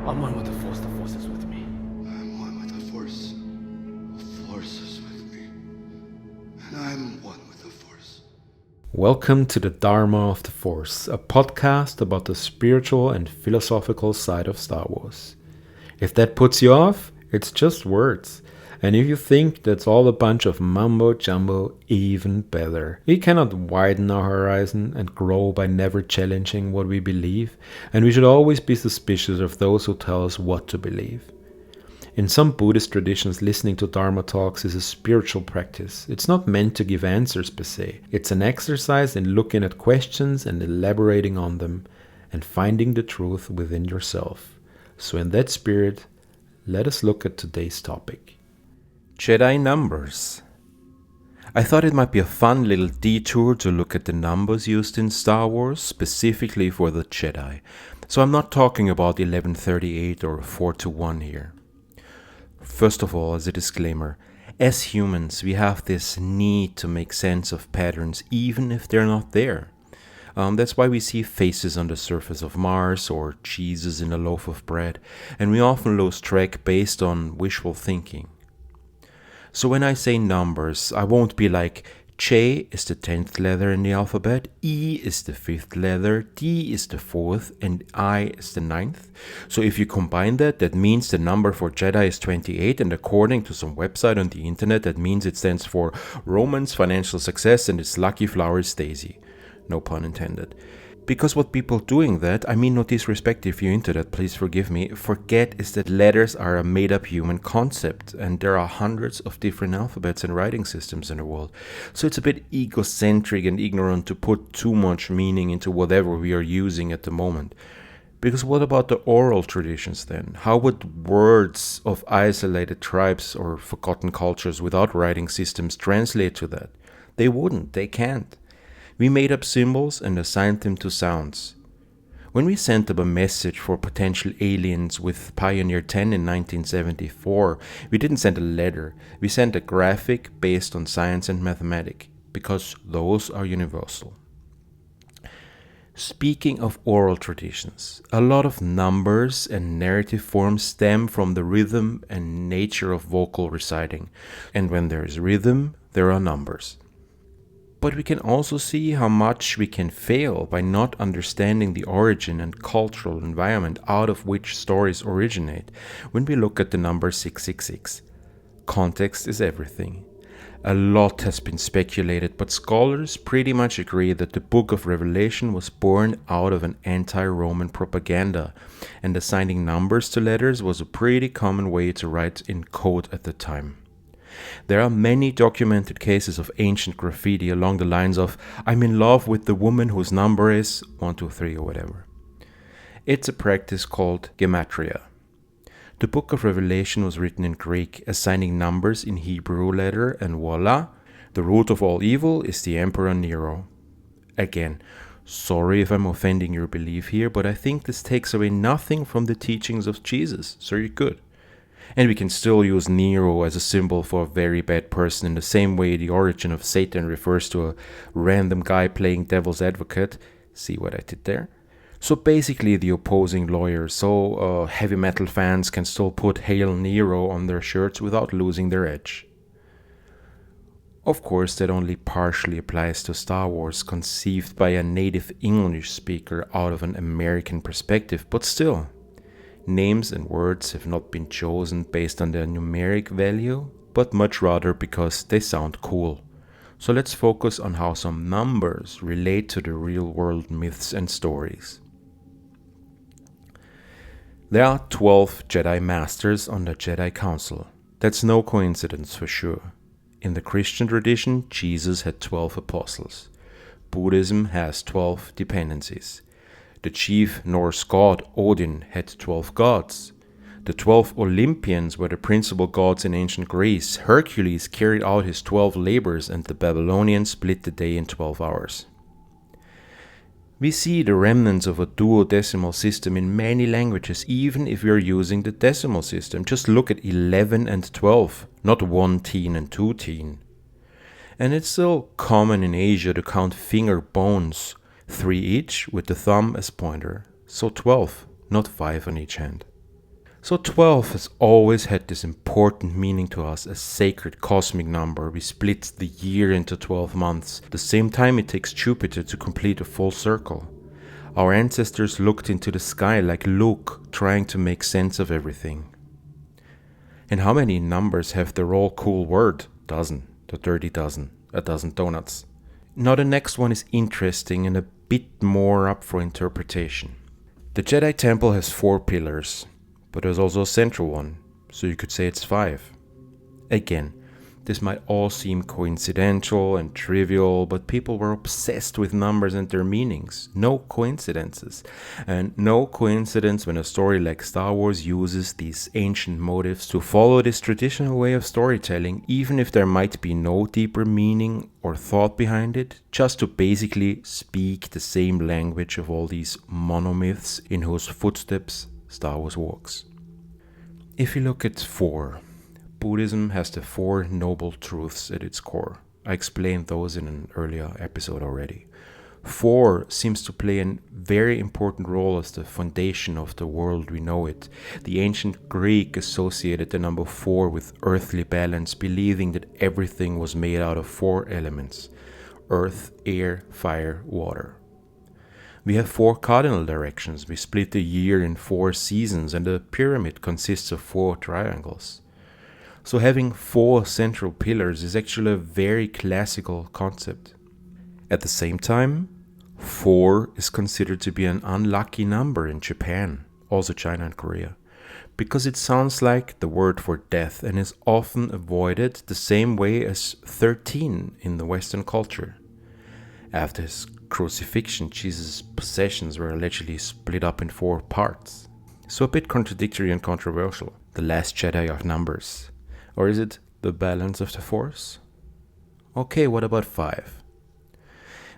I'm one with the Force is with me. I'm one with the Force. The Force is with me. And I'm one with the Force. Welcome to the Dharma of the Force, a podcast about the spiritual and philosophical side of Star Wars. If that puts you off, it's just words. And if you think that's all a bunch of mumbo jumbo, even better. We cannot widen our horizon and grow by never challenging what we believe, and we should always be suspicious of those who tell us what to believe. In some Buddhist traditions, listening to Dharma talks is a spiritual practice. It's not meant to give answers per se. It's an exercise in looking at questions and elaborating on them, and finding the truth within yourself. So in that spirit, let us look at today's topic. Jedi numbers. I thought it might be a fun little detour to look at the numbers used in Star Wars, specifically for the Jedi. So I'm not talking about 1138 or 4-1 here. First of all, as a disclaimer, as humans, we have this need to make sense of patterns even if they're not there. That's why we see faces on the surface of Mars or cheeses in a loaf of bread, and we often lose track based on wishful thinking. So when I say numbers, I won't be like J is the 10th letter in the alphabet, E is the 5th letter, D is the 4th, and I is the 9th. So if you combine that, that means the number for Jedi is 28, and according to some website on the internet, that means it stands for Romance, Financial Success, and its lucky flower is Daisy. No pun intended. Because what people doing that, I mean no disrespect if you're into that, please forgive me, forget is that letters are a made-up human concept, and there are hundreds of different alphabets and writing systems in the world. So it's a bit egocentric and ignorant to put too much meaning into whatever we are using at the moment. Because what about the oral traditions then? How would words of isolated tribes or forgotten cultures without writing systems translate to that? They wouldn't, they can't. We made up symbols and assigned them to sounds. When we sent up a message for potential aliens with Pioneer 10 in 1974, we didn't send a letter, we sent a graphic based on science and mathematics, because those are universal. Speaking of oral traditions, a lot of numbers and narrative forms stem from the rhythm and nature of vocal reciting, and when there is rhythm, there are numbers. But we can also see how much we can fail by not understanding the origin and cultural environment out of which stories originate when we look at the number 666. Context is everything. A lot has been speculated, but scholars pretty much agree that the Book of Revelation was born out of an anti-Roman propaganda, and assigning numbers to letters was a pretty common way to write in code at the time. There are many documented cases of ancient graffiti along the lines of, I'm in love with the woman whose number is 123 or whatever. It's a practice called gematria. The Book of Revelation was written in Greek, assigning numbers in Hebrew letter, and voila, the root of all evil is the Emperor Nero. Again, sorry if I'm offending your belief here, but I think this takes away nothing from the teachings of Jesus, so you're good. And we can still use Nero as a symbol for a very bad person in the same way the origin of Satan refers to a random guy playing devil's advocate. See what I did there? So basically the opposing lawyer, so heavy metal fans can still put Hail Nero on their shirts without losing their edge. Of course, that only partially applies to Star Wars, conceived by a native English speaker out of an American perspective, but still. Names and words have not been chosen based on their numeric value, but much rather because they sound cool. So let's focus on how some numbers relate to the real-world myths and stories. There are 12 Jedi Masters on the Jedi Council. That's no coincidence for sure. In the Christian tradition, Jesus had 12 apostles. Buddhism has 12 dependencies. The chief Norse god Odin had 12 gods. The 12 Olympians were the principal gods in ancient Greece. Hercules carried out his 12 labors, and the Babylonians split the day in 12 hours. We see the remnants of a duodecimal system in many languages, even if we are using the decimal system. Just look at 11 and 12, not 1 teen and 2 teen. And it's still common in Asia to count finger bones, 3 each with the thumb as pointer, so 12, not 5 on each hand. So 12 has always had this important meaning to us, a sacred cosmic number. We split the year into 12 months, the same time it takes Jupiter to complete a full circle. Our ancestors looked into the sky like Luke, trying to make sense of everything. And how many numbers have their all cool word? Dozen, the dirty dozen, a dozen donuts. Now the next one is interesting and a bit more up for interpretation. The Jedi Temple has 4 pillars. But there's also a central one, so you could say it's 5. Again, this might all seem coincidental and trivial, but people were obsessed with numbers and their meanings. No coincidences. And no coincidence when a story like Star Wars uses these ancient motives to follow this traditional way of storytelling, even if there might be no deeper meaning or thought behind it, just to basically speak the same language of all these monomyths in whose footsteps Star Wars walks. If you look at 4, Buddhism has the 4 noble truths at its core. I explained those in an earlier episode already. 4 seems to play a very important role as the foundation of the world we know it. The ancient Greek associated the number 4 with earthly balance, believing that everything was made out of 4 elements: earth, air, fire, water. We have 4 cardinal directions. We split the year in 4 seasons, and the pyramid consists of 4 triangles. So having 4 central pillars is actually a very classical concept. At the same time, 4 is considered to be an unlucky number in Japan, also China and Korea, because it sounds like the word for death and is often avoided the same way as 13 in the Western culture. After his crucifixion, Jesus' possessions were allegedly split up in 4 parts. So a bit contradictory and controversial. The last Jedi of numbers. Or is it the balance of the Force? Okay, what about 5?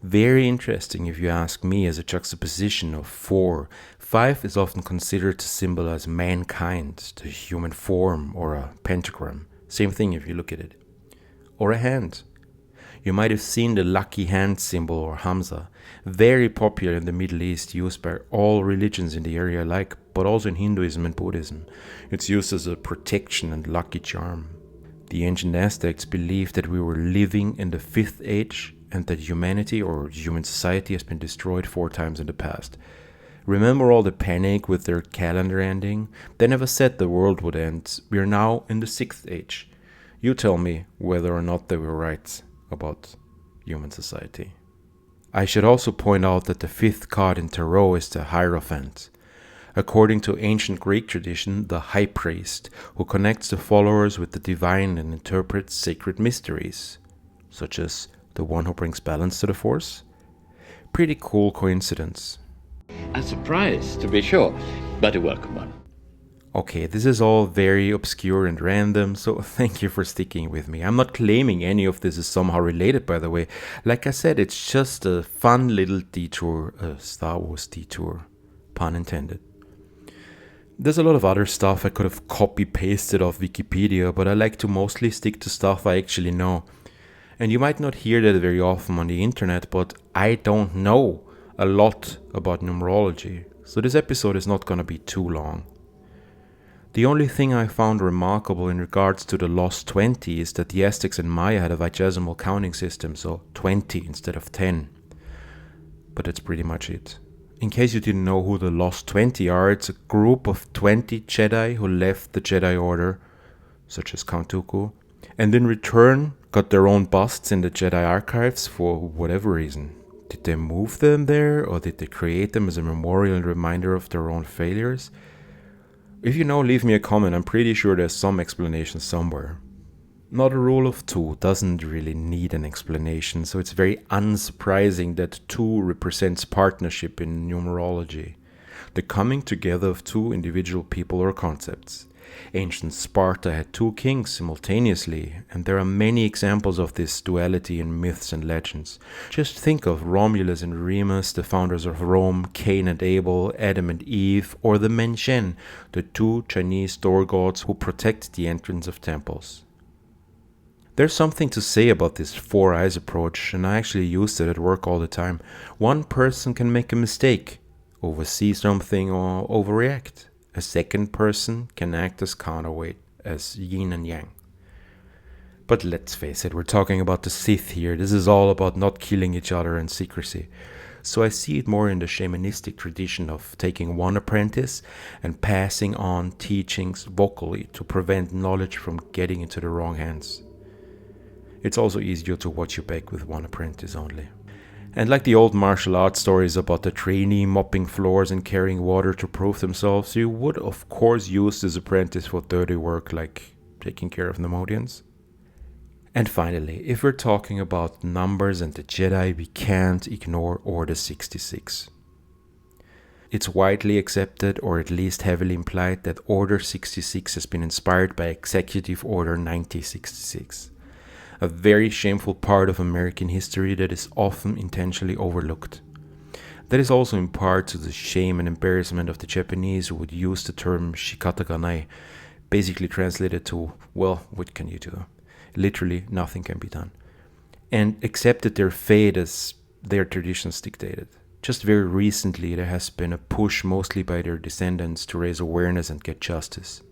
Very interesting if you ask me, as a juxtaposition of 4. 5 is often considered to symbolize mankind, the human form, or a pentagram. Same thing if you look at it. Or a hand. You might have seen the lucky hand symbol, or Hamza, very popular in the Middle East, used by all religions in the area alike, but also in Hinduism and Buddhism. It's used as a protection and lucky charm. The ancient Aztecs believed that we were living in the 5th age and that humanity or human society has been destroyed 4 times in the past. Remember all the panic with their calendar ending? They never said the world would end. We are now in the 6th age. You tell me whether or not they were right about human society. I should also point out that the 5th card in Tarot is the Hierophant. According to ancient Greek tradition, the high priest, who connects the followers with the divine and interprets sacred mysteries, such as the one who brings balance to the Force. Pretty cool coincidence. A surprise, to be sure, but a welcome one. Okay, this is all very obscure and random, so thank you for sticking with me. I'm not claiming any of this is somehow related, by the way. Like I said, it's just a fun little detour, a Star Wars detour, pun intended. There's a lot of other stuff I could have copy-pasted off Wikipedia, but I like to mostly stick to stuff I actually know. And you might not hear that very often on the internet, but I don't know a lot about numerology, so this episode is not gonna be too long. The only thing I found remarkable in regards to the lost 20 is that the Aztecs and Maya had a vigesimal counting system, so 20 instead of 10. But that's pretty much it. In case you didn't know who the lost 20 are, it's a group of 20 Jedi who left the Jedi Order, such as Count Dooku, and in return got their own busts in the Jedi archives for whatever reason. Did they move them there, or did they create them as a memorial and reminder of their own failures? If you know, leave me a comment. I'm pretty sure there's some explanation somewhere. Not a rule of 2 doesn't really need an explanation, so it's very unsurprising that 2 represents partnership in numerology. The coming together of 2 individual people or concepts. Ancient Sparta had 2 kings simultaneously, and there are many examples of this duality in myths and legends. Just think of Romulus and Remus, the founders of Rome, Cain and Abel, Adam and Eve, or the Menshen, the 2 Chinese store gods who protect the entrance of temples. There's something to say about this 4 eyes approach, and I actually use it at work all the time. One person can make a mistake, oversee something, or overreact. a second person can act as counterweight, as yin and yang. But let's face it, we're talking about the Sith here. This is all about not killing each other and secrecy. So I see it more in the shamanistic tradition of taking one apprentice and passing on teachings vocally to prevent knowledge from getting into the wrong hands. It's also easier to watch your back with one apprentice only. And like the old martial arts stories about the trainee mopping floors and carrying water to prove themselves, you would of course use this apprentice for dirty work like taking care of Nemodians. And finally, if we're talking about numbers and the Jedi, we can't ignore Order 66. It's widely accepted, or at least heavily implied, that Order 66 has been inspired by Executive Order 1966, a very shameful part of American history that is often intentionally overlooked. That is also in part to the shame and embarrassment of the Japanese who would use the term shikataganai, basically translated to, well, what can you do? Literally, nothing can be done. And accepted their fate as their traditions dictated. Just very recently, there has been a push, mostly by their descendants, to raise awareness and get justice.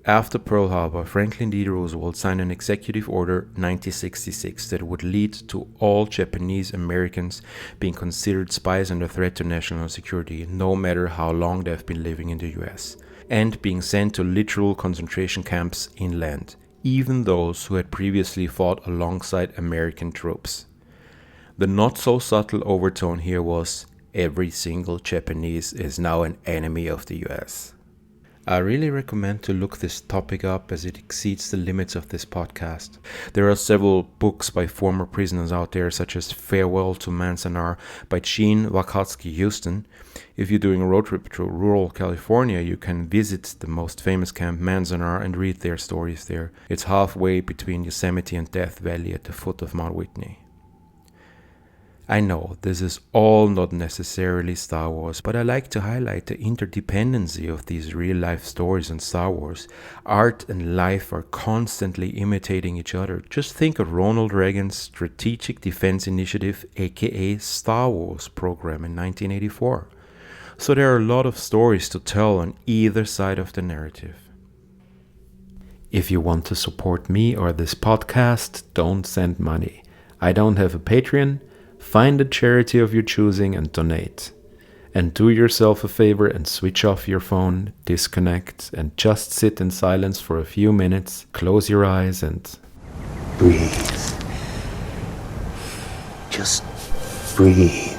After Pearl Harbor, Franklin D. Roosevelt signed an Executive Order 1966 that would lead to all Japanese Americans being considered spies and a threat to national security, no matter how long they have been living in the US, and being sent to literal concentration camps inland, even those who had previously fought alongside American troops. The not-so-subtle overtone here was, every single Japanese is now an enemy of the US. I really recommend to look this topic up as it exceeds the limits of this podcast. There are several books by former prisoners out there, such as Farewell to Manzanar by Gene Wachowski Houston. If you're doing a road trip to rural California, you can visit the most famous camp, Manzanar, and read their stories there. It's halfway between Yosemite and Death Valley at the foot of Mount Whitney. I know this is all not necessarily Star Wars, but I like to highlight the interdependency of these real-life stories and Star Wars. Art and life are constantly imitating each other. Just think of Ronald Reagan's Strategic Defense Initiative, aka Star Wars program in 1984. So there are a lot of stories to tell on either side of the narrative. If you want to support me or this podcast, don't send money. I don't have a Patreon. Find a charity of your choosing and donate. And do yourself a favor and switch off your phone, disconnect, and just sit in silence for a few minutes. Close your eyes and breathe. Just breathe.